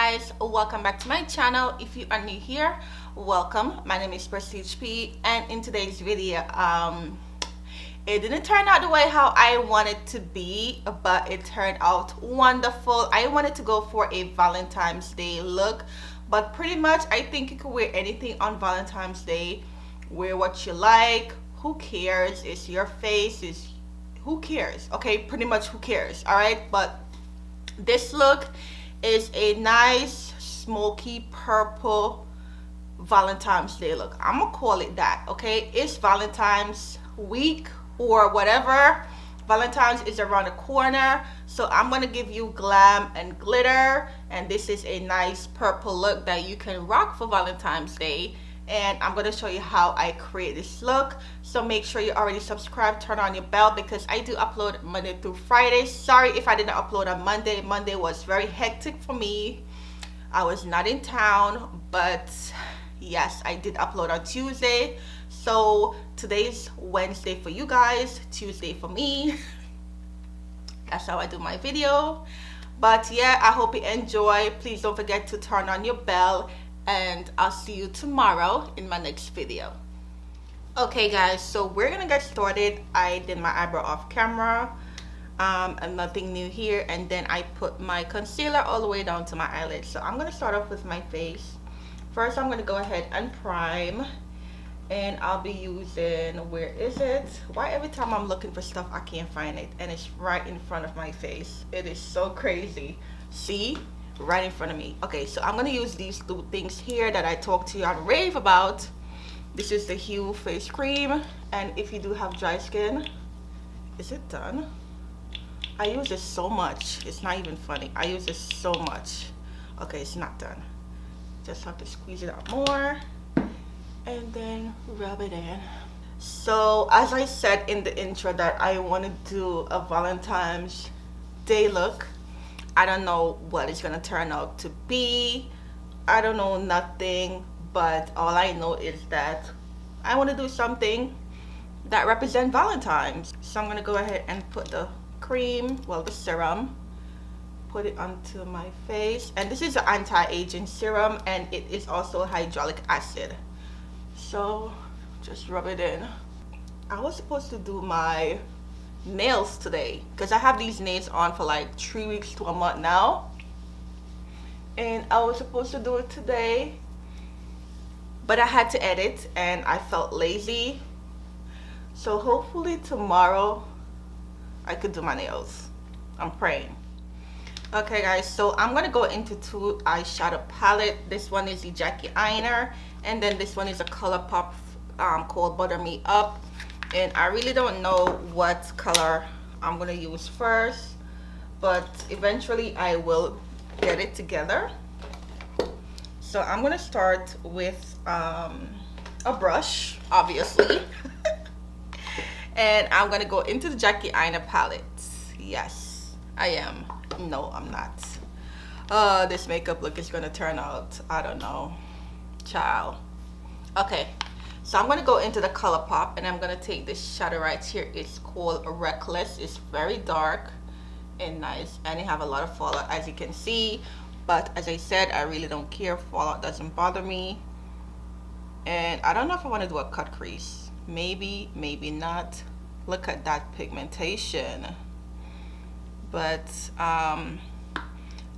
guys, welcome back to my channel. If you are new here, welcome. My name is Prestige P, and in today's video it didn't turn out the way how I wanted to be, but it turned out wonderful. I wanted to go for a Valentine's Day look, but pretty much I think you could wear anything on Valentine's Day. Wear what you like, who cares? It's your face, is who cares? Okay, pretty much who cares. All right, but this look is a nice smoky purple Valentine's Day look. I'm gonna call it that. Okay, it's Valentine's week or whatever. Valentine's is around the corner, so I'm gonna give you glam and glitter, and this is a nice purple look that you can rock for Valentine's Day. And I'm going to show you how I create this look. So make sure you already subscribe, turn on your bell, because I do upload Monday through Friday. Sorry if I didn't upload on Monday. Monday was very hectic for me. I was not in town, but yes, I did upload on Tuesday. So today's Wednesday for you guys, Tuesday for me. That's how I do my video. But yeah, I hope you enjoy. Please don't forget to turn on your bell, and I'll see you tomorrow in my next video. Okay guys, so we're gonna get started. I did my eyebrow off camera, and nothing new here, and then I put my concealer all the way down to my eyelids. So I'm gonna start off with my face. First I'm gonna go ahead and prime, and I'll be using, where is it? Why every time I'm looking for stuff I can't find it, and it's right in front of my face. It is so crazy. See? Right in front of me. Okay, so I'm gonna use these two things here that I talked to you on rave about. This is the Hue face cream, and if you do have dry skin, is it done? I use this so much, it's not even funny. I use this so much. Okay, it's not done. Just have to squeeze it out more and then rub it in. So as I said in the intro that I want to do a Valentine's Day look. I don't know what it's gonna turn out to be. I don't know nothing, but all I know is that I want to do something that represents Valentine's. So I'm gonna go ahead and put the cream, well, the serum, put it onto my face. And this is an anti-aging serum, and it is also hyaluronic acid. So just rub it in. I was supposed to do my nails today because I have these nails on for like 3 weeks to a month now, and I was supposed to do it today, but I had to edit and I felt lazy. So hopefully tomorrow I could do my nails. I'm praying. Okay guys, so I'm gonna go into two eyeshadow palette. This one is the Jackie Aina, and then this one is a ColourPop called Butter Me Up. And I really don't know what color I'm gonna use first, but eventually I will get it together. So I'm gonna start with a brush, obviously. And I'm gonna go into the Jackie Aina palette. Yes, I am. No, I'm not. This makeup look is gonna turn out, I don't know, child. Okay. So I'm going to go into the ColourPop, and I'm going to take this shadow right here. It's called Reckless. It's very dark and nice, and it have a lot of fallout, as you can see. But as I said, I really don't care. Fallout doesn't bother me. And I don't know if I want to do a cut crease. Maybe, maybe not. Look at that pigmentation. But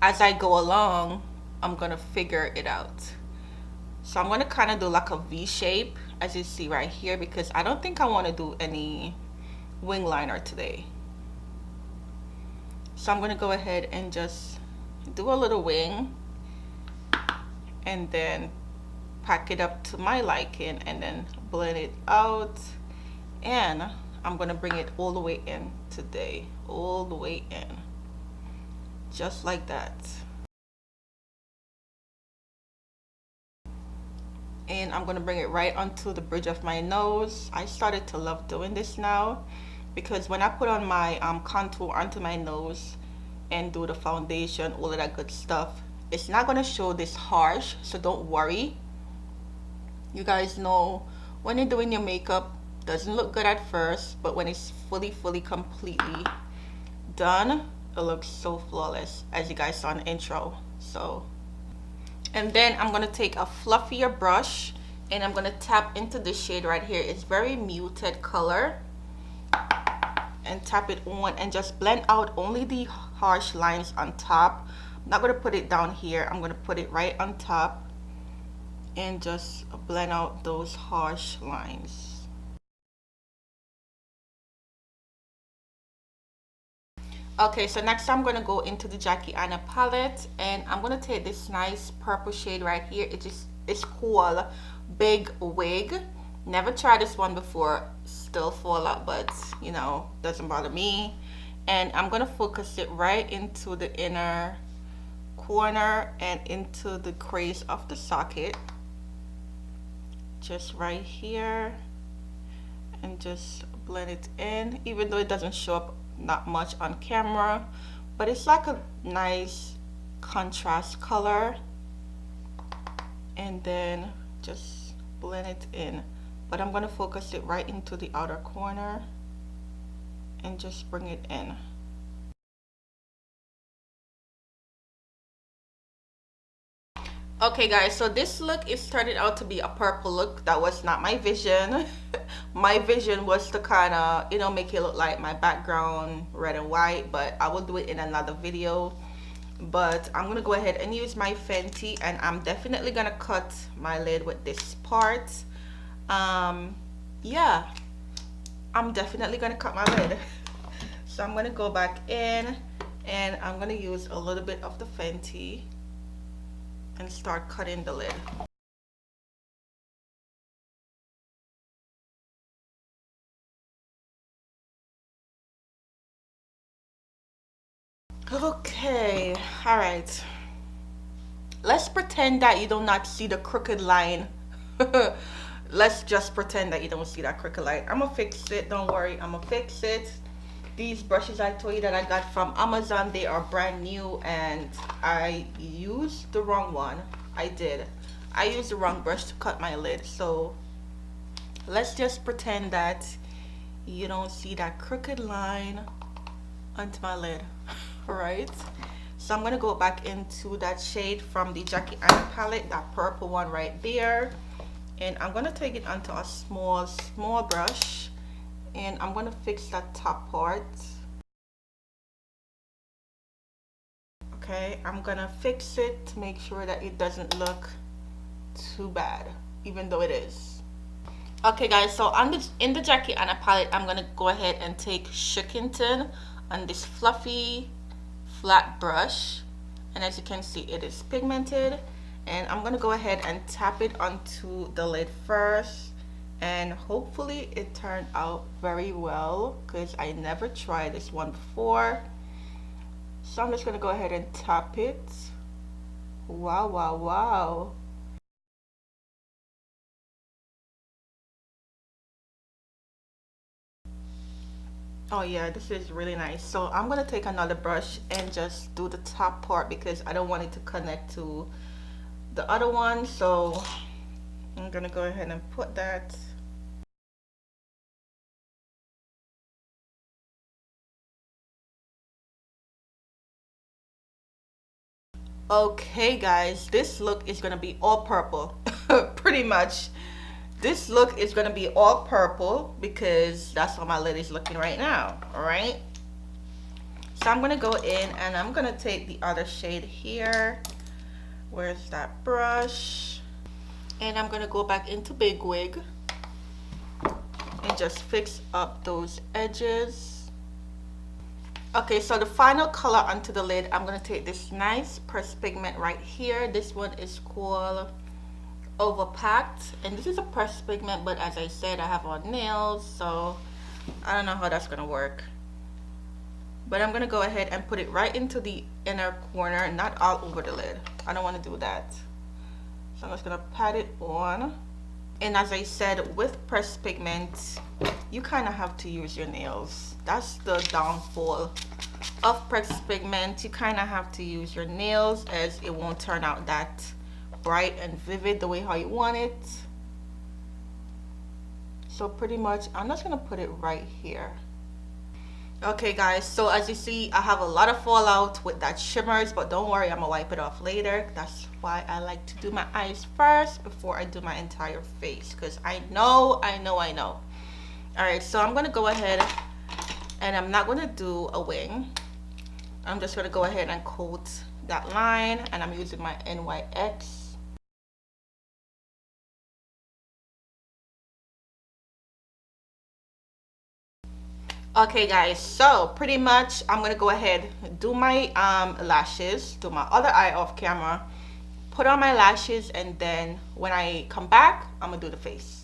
as I go along, I'm going to figure it out. So I'm going to kind of do like a V shape, as you see right here, because I don't think I want to do any wing liner today. So I'm going to go ahead and just do a little wing, and then pack it up to my liking, and then blend it out. And I'm going to bring it all the way in today, all the way in, just like that. And I'm going to bring it right onto the bridge of my nose. I started to love doing this now, because when I put on my contour onto my nose and do the foundation, all of that good stuff, it's not going to show this harsh, so don't worry. You guys know when you're doing your makeup, doesn't look good at first, but when it's fully completely done, it looks so flawless, as you guys saw in the intro. So And then I'm gonna take a fluffier brush and I'm gonna tap into the shade right here. It's very muted color, and tap it on and just blend out only the harsh lines on top. I'm not gonna put it down here, I'm gonna put it right on top and just blend out those harsh lines. Okay, so next I'm gonna go into the Aina palette and I'm gonna take this nice purple shade right here. It's called Big Wig. Never tried this one before, still fall out, but you know, doesn't bother me. And I'm gonna focus it right into the inner corner and into the crease of the socket, just right here, and just blend it in, even though it doesn't show up not much on camera, but it's like a nice contrast color. And then just blend it in, but I'm going to focus it right into the outer corner and just bring it in. Okay guys, so this look, it started out to be a purple look. That was not my vision. My vision was to kind of, you know, make it look like my background red and white, but I will do it in another video. But I'm gonna go ahead and use my Fenty, and I'm definitely gonna cut my lid with this part. Yeah, I'm definitely gonna cut my lid. So I'm gonna go back in and I'm gonna use a little bit of the Fenty and start cutting the lid. Okay, all right. Let's pretend that you do not see the crooked line. Let's just pretend that you don't see that crooked line. I'm gonna fix it, don't worry, I'm gonna fix it. These brushes I told you that I got from Amazon, they are brand new, and I used the wrong one. I used the wrong brush to cut my lid. So let's just pretend that you don't see that crooked line onto my lid. Right, so I'm gonna go back into that shade from the Aina palette, that purple one right there, and I'm gonna take it onto a small brush, and I'm gonna fix that top part. Okay, I'm gonna fix it to make sure that it doesn't look too bad, even though it is. Okay guys, so in the Aina palette, I'm gonna go ahead and take Shikington on this fluffy flat brush, and as you can see, it is pigmented, and I'm gonna go ahead and tap it onto the lid first, and hopefully it turned out very well because I never tried this one before. So I'm just gonna go ahead and tap it. Wow, wow, wow. Oh yeah, this is really nice. So I'm gonna take another brush and just do the top part because I don't want it to connect to the other one. So I'm gonna go ahead and put that. Okay guys, this look is gonna be all purple. Pretty much this look is gonna be all purple because that's how my lid is looking right now. All right, so I'm gonna go in and I'm gonna take the other shade here. Where's that brush? And I'm gonna go back into Big Wig and just fix up those edges. Okay, so the final color onto the lid, I'm gonna take this nice pressed pigment right here. This one is called Overpacked, and this is a pressed pigment, but as I said, I have on nails, so I don't know how that's gonna work. But I'm gonna go ahead and put it right into the inner corner, not all over the lid. I don't want to do that. So I'm just gonna pat it on. And as I said, with pressed pigment, you kind of have to use your nails. That's the downfall of pressed pigment. You kind of have to use your nails, as it won't turn out that bright and vivid the way how you want it. So pretty much I'm just gonna put it right here. Okay guys, so as you see, I have a lot of fallout with that shimmers, but don't worry, I'm gonna wipe it off later. That's why I like to do my eyes first before I do my entire face, because I know. All right, so I'm gonna go ahead and I'm not gonna do a wing. I'm just gonna go ahead and coat that line, and I'm using my NYX. Okay guys, so pretty much I'm gonna go ahead, do my lashes, do my other eye off camera, put on my lashes, and then when I come back, I'm gonna do the face.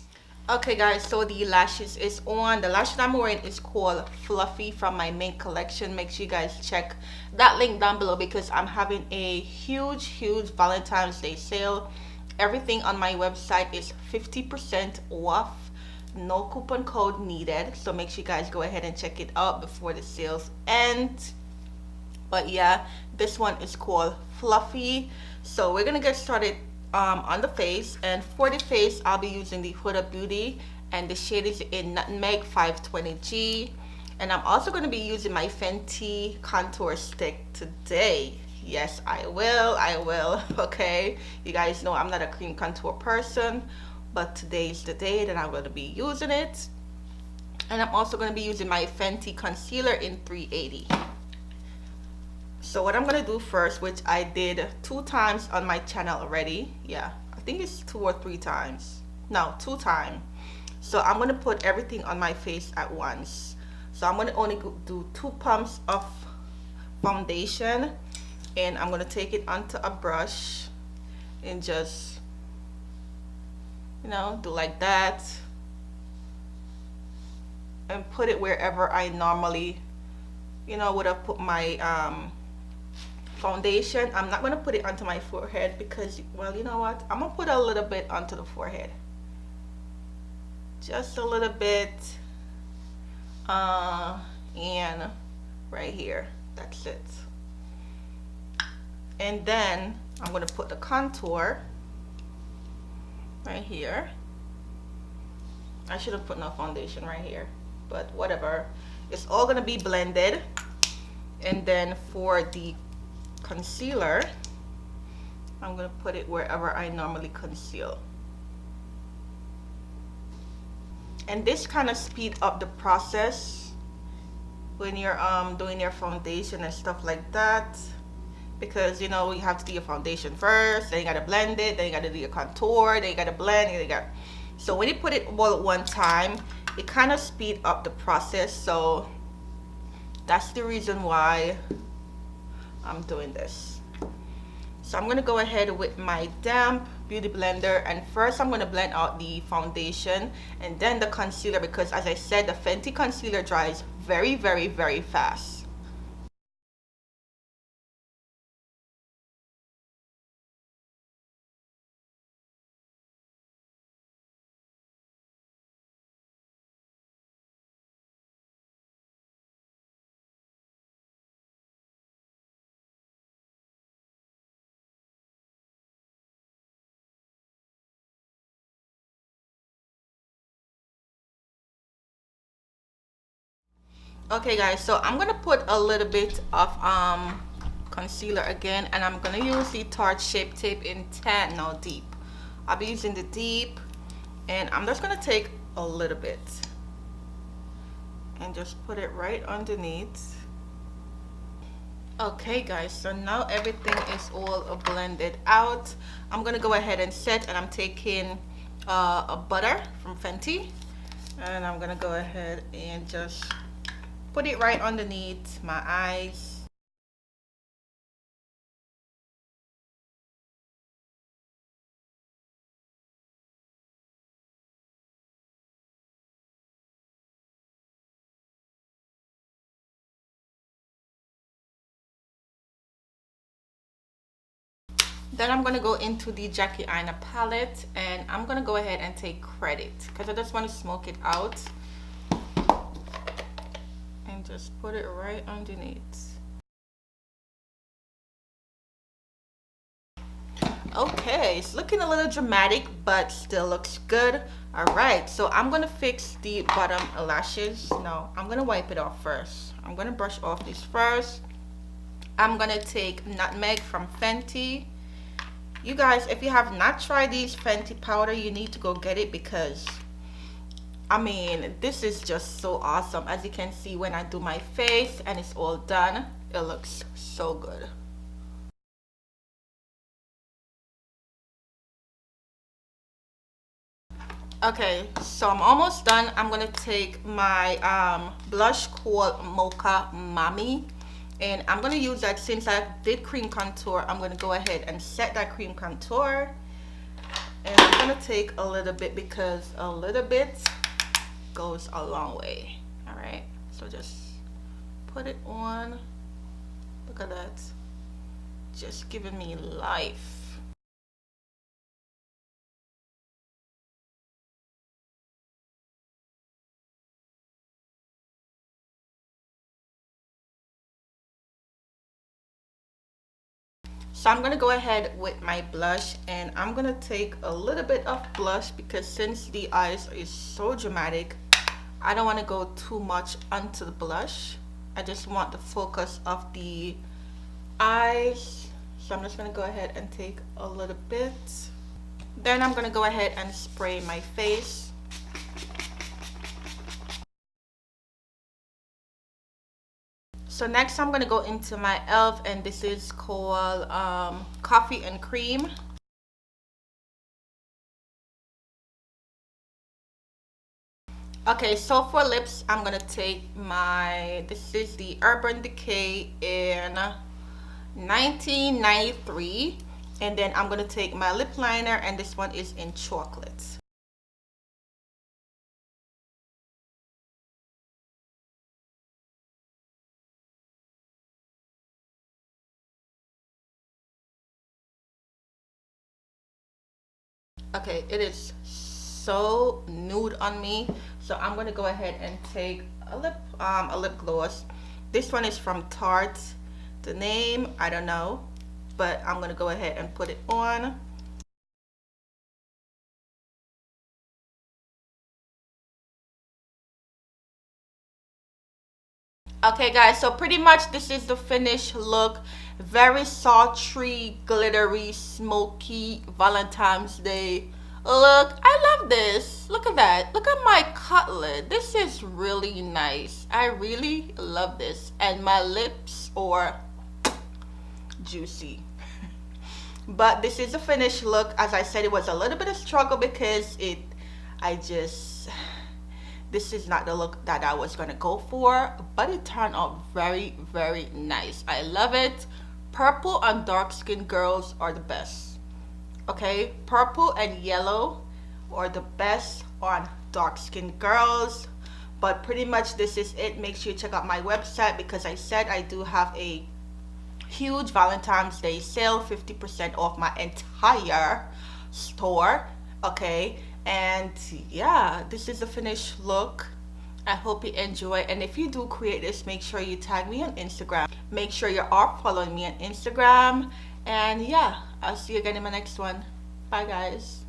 Okay guys, so the lashes is on. The lashes I'm wearing is called Fluffy from my Mink collection. Make sure you guys check that link down below because I'm having a huge Valentine's Day sale. Everything on my website is 50% off. No coupon code needed, so make sure you guys go ahead and check it out before the sales end. But yeah, this one is called Fluffy. So we're gonna get started on the face, and for the face I'll be using the Huda Beauty, and the shade is in Nutmeg 520G, and I'm also going to be using my Fenty contour stick today. Yes, I will. Okay, you guys know I'm not a cream contour person, but today's the day that I'm going to be using it. And I'm also going to be using my Fenty concealer in 380. So what I'm going to do first, which I did 2 times on my channel already. Yeah, I think it's 2 or 3 times. No, 2 times. So I'm going to put everything on my face at once. So I'm going to only do 2 pumps of foundation, and I'm going to take it onto a brush and just, you know, do like that and put it wherever I normally, you know, would have put my foundation. I'm not going to put it onto my forehead because, well, you know what, I'm going to put a little bit onto the forehead, just a little bit, and right here, that's it. And then I'm going to put the contour right here. I should have put no foundation right here, but whatever, it's all going to be blended. And then for the concealer, I'm going to put it wherever I normally conceal, and this kind of speed up the process when you're doing your foundation and stuff like that, because you know you have to do your foundation first, then you got to blend it, then you got to do your contour, then you got to blend, and you got, so when you put it all at one time, it kind of speed up the process. So that's the reason why I'm doing this. So I'm going to go ahead with my damp beauty blender, and first I'm going to blend out the foundation and then the concealer, because as I said, the Fenty concealer dries very fast. Okay guys, so I'm gonna put a little bit of concealer again, and I'm gonna use the Tarte Shape Tape in Tan, no deep. I'll be using the deep, and I'm just gonna take a little bit and just put it right underneath. Okay guys, so now everything is all blended out. I'm gonna go ahead and set, and I'm taking a butter from Fenty, and I'm gonna go ahead and just put it right underneath my eyes. Then I'm going to go into the Aina palette, and I'm going to go ahead and take Credit because I just want to smoke it out, and just put it right underneath. Okay, it's looking a little dramatic, but still looks good. All right, so I'm gonna fix the bottom lashes. No, I'm gonna wipe it off first. I'm gonna brush off these first. I'm gonna take nutmeg from Fenty. You guys, if you have not tried these Fenty powder, you need to go get it, because I mean, this is just so awesome. As you can see, when I do my face and it's all done, it looks so good. Okay, so I'm almost done. I'm gonna take my blush called Mocha Mami, and I'm gonna use that. Since I did cream contour, I'm gonna go ahead and set that cream contour, and I'm gonna take a little bit, because a little bit goes a long way. All right, so just put it on. Look at that, just giving me life. So I'm gonna go ahead with my blush, and I'm gonna take a little bit of blush, because since the eyes is so dramatic, I don't want to go too much onto the blush. I just want the focus of the eyes. So I'm just gonna go ahead and take a little bit. Then I'm gonna go ahead and spray my face. So next I'm gonna go into my e.l.f. and this is called Coffee and Cream. Okay, so for lips, I'm gonna take this is the Urban Decay in 1993, and then I'm gonna take my lip liner, and this one is in chocolate. Okay, it is so nude on me, so I'm gonna go ahead and take a lip gloss. This one is from Tarte. The name I don't know, but I'm gonna go ahead and put it on. Okay guys, so pretty much this is the finished look. Very sultry, glittery, smoky Valentine's Day look. I love this. Look at that. Look at my cutlet. This is really nice. I really love this. And my lips are juicy. But this is the finished look. As I said, it was a little bit of struggle, because this is not the look that I was gonna go for, but it turned out very, very nice. I love it. Purple on dark skin girls are the best. Okay, purple and yellow are the best on dark skin girls. But pretty much this is it. Make sure you check out my website, because I said I do have a huge Valentine's Day sale, 50% off my entire store. Okay, and yeah, this is the finished look. I hope you enjoy, and if you do create this, make sure you tag me on Instagram. Make sure you are following me on Instagram, and yeah, I'll see you again in my next one. Bye guys.